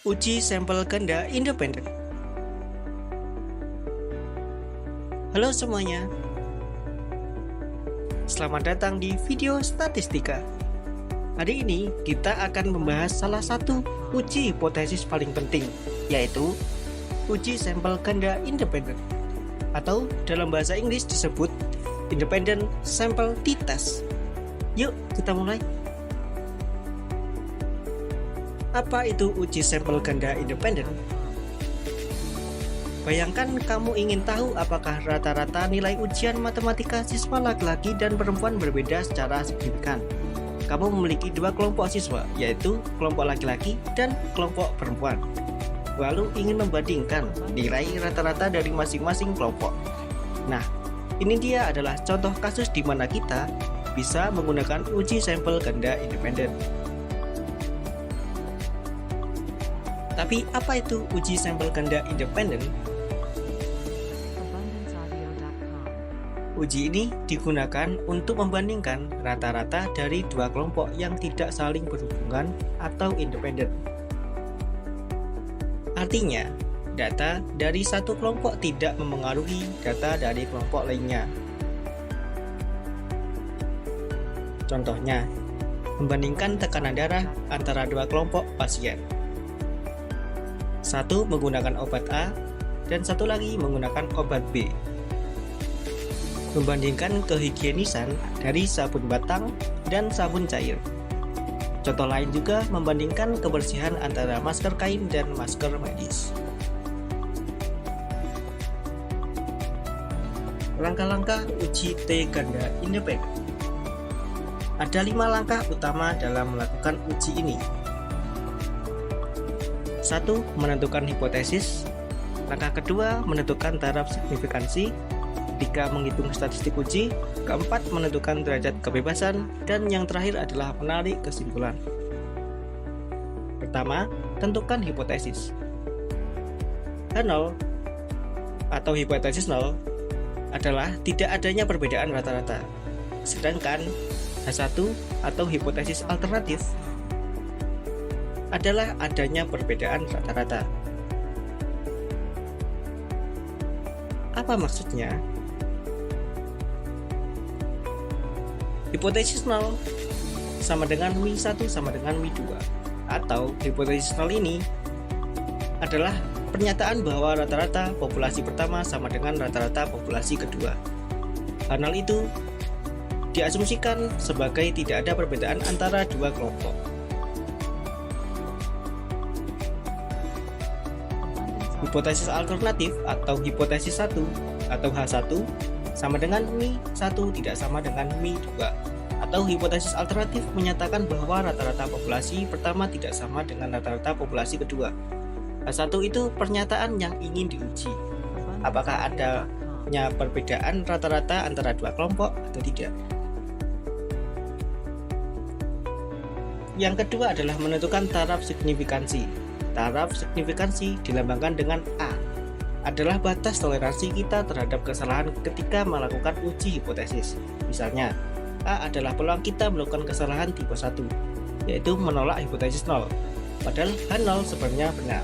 Uji sampel ganda independen. Halo semuanya, selamat datang di video statistika. Hari ini kita akan membahas salah satu uji hipotesis paling penting, yaitu uji sampel ganda independen, atau dalam bahasa Inggris disebut Independent Sample T-Test. Yuk kita mulai. Apa itu uji sampel ganda independen? Bayangkan kamu ingin tahu apakah rata-rata nilai ujian matematika siswa laki-laki dan perempuan berbeda secara signifikan. Kamu memiliki dua kelompok siswa, yaitu kelompok laki-laki dan kelompok perempuan. Lalu ingin membandingkan nilai rata-rata dari masing-masing kelompok. Nah, ini dia adalah contoh kasus di mana kita bisa menggunakan uji sampel ganda independen. Tapi apa itu uji sampel ganda independen? Uji ini digunakan untuk membandingkan rata-rata dari dua kelompok yang tidak saling berhubungan atau independen. Artinya, data dari satu kelompok tidak memengaruhi data dari kelompok lainnya. Contohnya, membandingkan tekanan darah antara dua kelompok pasien. Satu menggunakan obat A dan satu lagi menggunakan obat B. Membandingkan kehigienisan dari sabun batang dan sabun cair. Contoh lain juga membandingkan kebersihan antara masker kain dan masker medis. Langkah-langkah uji T ganda independen. Ada 5 langkah utama dalam melakukan uji ini. 1. Menentukan hipotesis. Langkah kedua, menentukan taraf signifikansi. 3. Menghitung statistik uji. Keempat, menentukan derajat kebebasan. Dan yang terakhir adalah menarik kesimpulan. Pertama, tentukan hipotesis. H0 atau hipotesis 0 adalah tidak adanya perbedaan rata-rata. Sedangkan H1 atau hipotesis alternatif adalah adanya perbedaan rata-rata. Apa maksudnya? Hipotesis 0 sama dengan Mi1 sama dengan Mi2, atau hipotesis 0 ini adalah pernyataan bahwa rata-rata populasi pertama sama dengan rata-rata populasi kedua. Hal itu diasumsikan sebagai tidak ada perbedaan antara dua kelompok. Hipotesis alternatif atau hipotesis 1 atau H1 sama dengan Mi1 tidak sama dengan Mi2, atau hipotesis alternatif menyatakan bahwa rata-rata populasi pertama tidak sama dengan rata-rata populasi kedua. H1 itu pernyataan yang ingin diuji. Apakah adanya perbedaan rata-rata antara dua kelompok atau tidak? Yang kedua adalah menentukan taraf signifikansi. Taraf signifikansi dilambangkan dengan A, adalah batas toleransi kita terhadap kesalahan ketika melakukan uji hipotesis. Misalnya, A adalah peluang kita melakukan kesalahan tipe 1, yaitu menolak hipotesis 0, padahal H0 sebenarnya benar.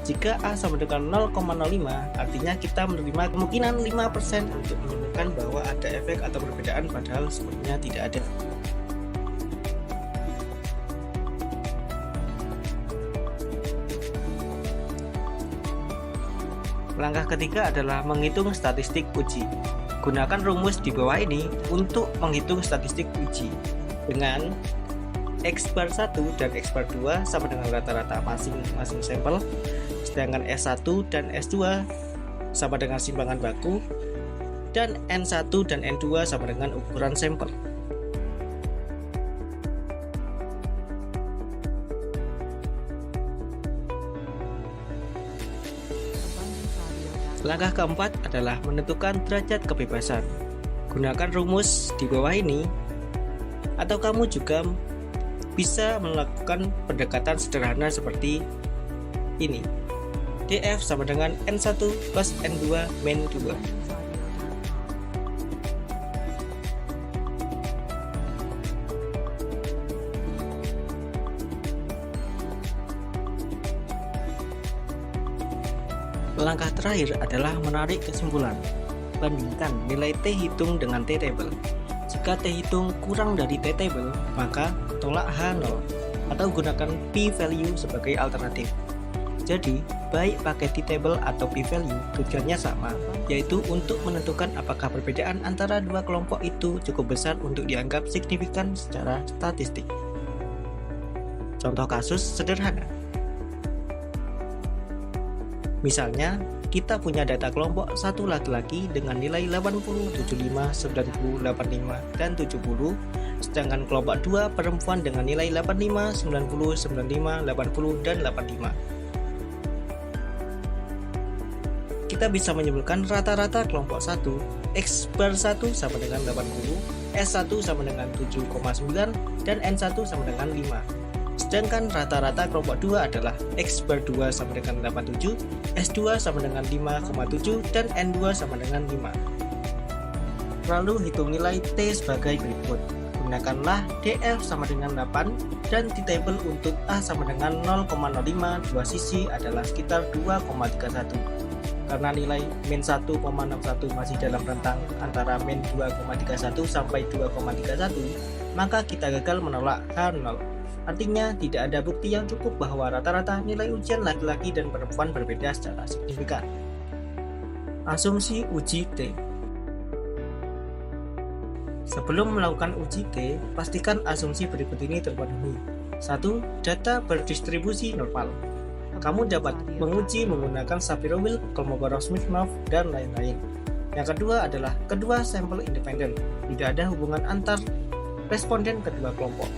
Jika A sama dengan 0,05, artinya kita menerima kemungkinan 5% untuk menemukan bahwa ada efek atau perbedaan padahal sebenarnya tidak ada. Langkah ketiga adalah menghitung statistik uji. Gunakan rumus di bawah ini untuk menghitung statistik uji. Dengan X bar 1 dan X bar 2 sama dengan rata-rata masing-masing sampel, sedangkan S1 dan S2 sama dengan simpangan baku, dan N1 dan N2 sama dengan ukuran sampel. Langkah keempat adalah menentukan derajat kebebasan. Gunakan rumus di bawah ini, atau kamu juga bisa melakukan pendekatan sederhana seperti ini. DF sama dengan N1 plus N2 min 2. Langkah terakhir adalah menarik kesimpulan. Bandingkan nilai T hitung dengan T table. Jika T hitung kurang dari T table, maka tolak H0 atau gunakan p-value sebagai alternatif. Jadi, baik pakai T table atau p-value, tujuannya sama, yaitu untuk menentukan apakah perbedaan antara dua kelompok itu cukup besar untuk dianggap signifikan secara statistik. Contoh kasus sederhana. Misalnya, kita punya data kelompok satu laki-laki dengan nilai 80, 75, 90, 85, dan 70, sedangkan kelompok 2 perempuan dengan nilai 85, 90, 95, 80, dan 85. Kita bisa menyimpulkan rata-rata kelompok 1, X bar 1 sama dengan 80, S1 sama dengan 7,9, dan N1 sama dengan 5. Sedangkan rata-rata kelompok 2 adalah X bar 2 sama dengan 87, S2 sama dengan 5,7, dan N2 sama dengan 5. Lalu hitung nilai T sebagai berikut. Gunakanlah DF sama dengan 8 dan T table untuk A sama dengan 0,05, dua sisi adalah sekitar 2,31. Karena nilai min 1,61 masih dalam rentang antara min 2,31 sampai 2,31, maka kita gagal menolak H0. Artinya, tidak ada bukti yang cukup bahwa rata-rata nilai ujian laki-laki dan perempuan berbeda secara signifikan. Asumsi uji T. Sebelum melakukan uji T, pastikan asumsi berikut ini terpenuhi. 1. Data berdistribusi normal. Kamu dapat menguji menggunakan Shapiro-Wilk, Kolmogorov-Smirnov, dan lain-lain. Yang kedua adalah kedua sampel independen. Tidak ada hubungan antar responden kedua kelompok.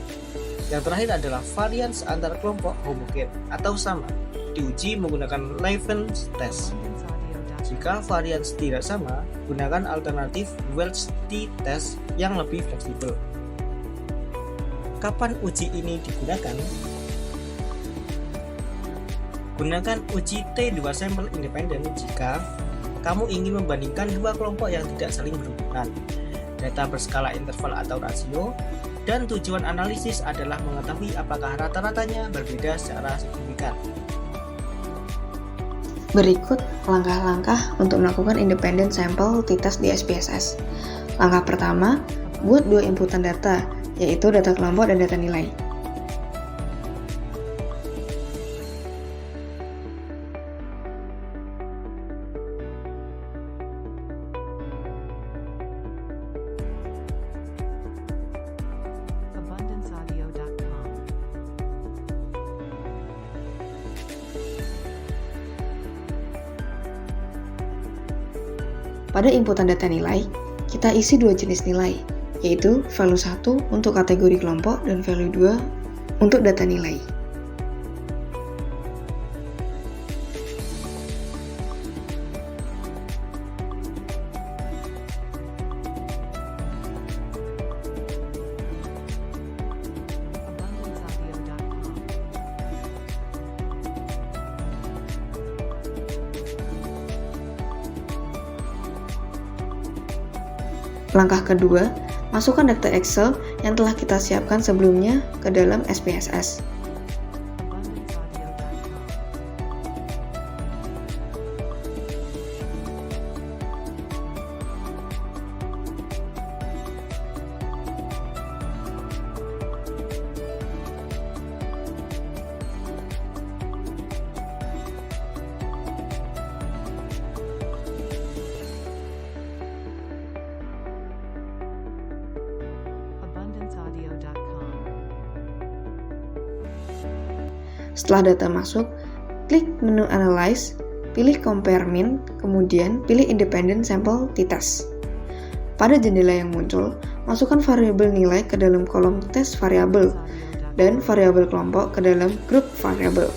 Yang terakhir adalah varians antar kelompok homogen atau sama. Diuji menggunakan Levens test. Jika varians tidak sama, gunakan alternatif Welch-T test yang lebih fleksibel. Kapan uji ini digunakan? Gunakan uji T2 sampel independen jika kamu ingin membandingkan dua kelompok yang tidak saling berhubungan, data berskala interval atau rasio, dan tujuan analisis adalah mengetahui apakah rata-ratanya berbeda secara signifikan. Berikut langkah-langkah untuk melakukan independent sample t-test di SPSS. Langkah pertama, buat dua inputan data, yaitu data kelompok dan data nilai. Pada inputan data nilai, kita isi dua jenis nilai, yaitu value 1 untuk kategori kelompok dan value 2 untuk data nilai. Langkah kedua, masukkan daftar Excel yang telah kita siapkan sebelumnya ke dalam SPSS. Setelah data masuk, klik menu Analyze, pilih Compare Min, kemudian pilih Independent Sample t-test. Pada jendela yang muncul, masukkan variabel nilai ke dalam kolom tes variabel dan variabel kelompok ke dalam grup variabel.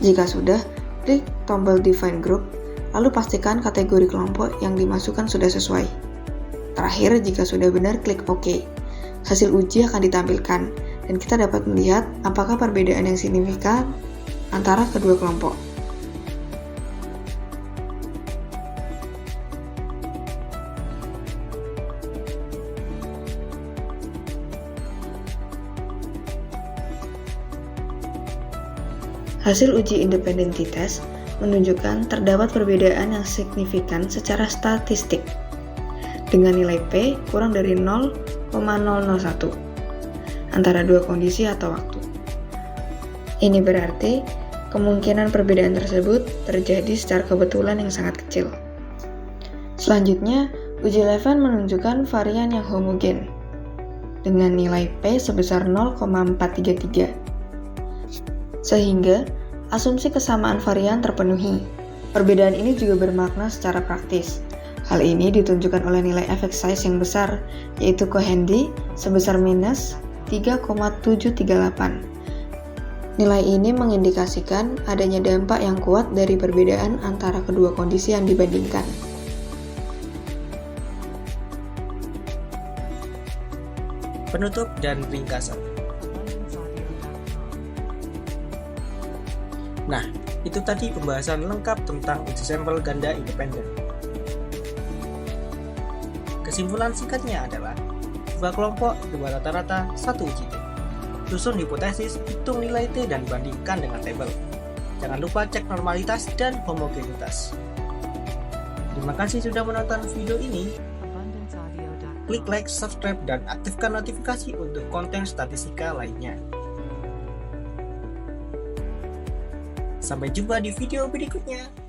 Jika sudah, klik tombol Define Group, lalu pastikan kategori kelompok yang dimasukkan sudah sesuai. Terakhir, jika sudah benar, klik OK. Hasil uji akan ditampilkan, dan kita dapat melihat apakah perbedaan yang signifikan antara kedua kelompok. Hasil uji independent t-test menunjukkan terdapat perbedaan yang signifikan secara statistik dengan nilai P kurang dari 0,001 antara dua kondisi atau waktu. Ini berarti kemungkinan perbedaan tersebut terjadi secara kebetulan yang sangat kecil. Selanjutnya, uji Leven menunjukkan varian yang homogen dengan nilai P sebesar 0,433. Sehingga, asumsi kesamaan varian terpenuhi. Perbedaan ini juga bermakna secara praktis. Hal ini ditunjukkan oleh nilai effect size yang besar, yaitu Cohen-D sebesar minus 3,738. Nilai ini mengindikasikan adanya dampak yang kuat dari perbedaan antara kedua kondisi yang dibandingkan. Penutup dan ringkasan. Nah, itu tadi pembahasan lengkap tentang uji sampel ganda independen. Kesimpulan singkatnya adalah, dua kelompok, dua rata-rata, satu uji T. Susun hipotesis, hitung nilai T dan bandingkan dengan tabel. Jangan lupa cek normalitas dan homogenitas. Terima kasih sudah menonton video ini. Klik like, subscribe, dan aktifkan notifikasi untuk konten statistika lainnya. Sampai jumpa di video berikutnya.